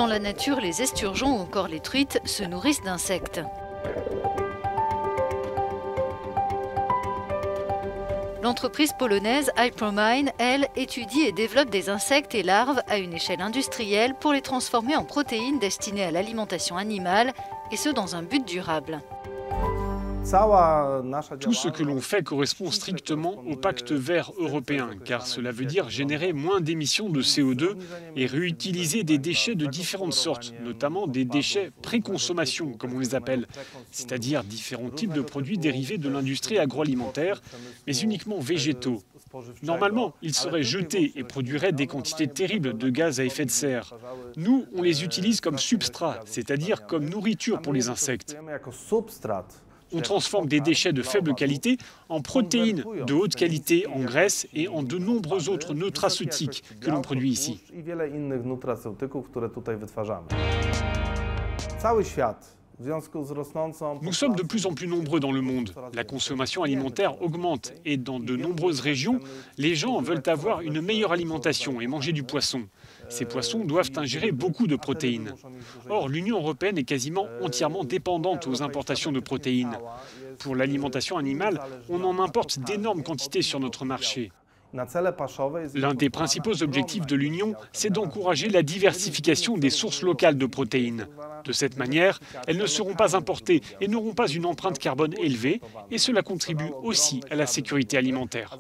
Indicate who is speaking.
Speaker 1: Dans la nature, les esturgeons ou encore les truites se nourrissent d'insectes. L'entreprise polonaise Hypromine, elle, étudie et développe des insectes et larves à une échelle industrielle pour les transformer en protéines destinées à l'alimentation animale, et ce dans un but durable.
Speaker 2: Tout ce que l'on fait correspond strictement au pacte vert européen, car cela veut dire générer moins d'émissions de CO2 et réutiliser des déchets de différentes sortes, notamment des déchets pré-consommation, comme on les appelle, c'est-à-dire différents types de produits dérivés de l'industrie agroalimentaire, mais uniquement végétaux. Normalement, ils seraient jetés et produiraient des quantités terribles de gaz à effet de serre. Nous, on les utilise comme substrat, c'est-à-dire comme nourriture pour les insectes. On transforme des déchets de faible qualité en protéines de haute qualité, en graisse et en de nombreux autres nutraceutiques que l'on produit ici. Nous sommes de plus en plus nombreux dans le monde. La consommation alimentaire augmente et dans de nombreuses régions, les gens veulent avoir une meilleure alimentation et manger du poisson. Ces poissons doivent ingérer beaucoup de protéines. Or, l'Union européenne est quasiment entièrement dépendante aux importations de protéines. Pour l'alimentation animale, on en importe d'énormes quantités sur notre marché. L'un des principaux objectifs de l'Union, c'est d'encourager la diversification des sources locales de protéines. De cette manière, elles ne seront pas importées et n'auront pas une empreinte carbone élevée, et cela contribue aussi à la sécurité alimentaire.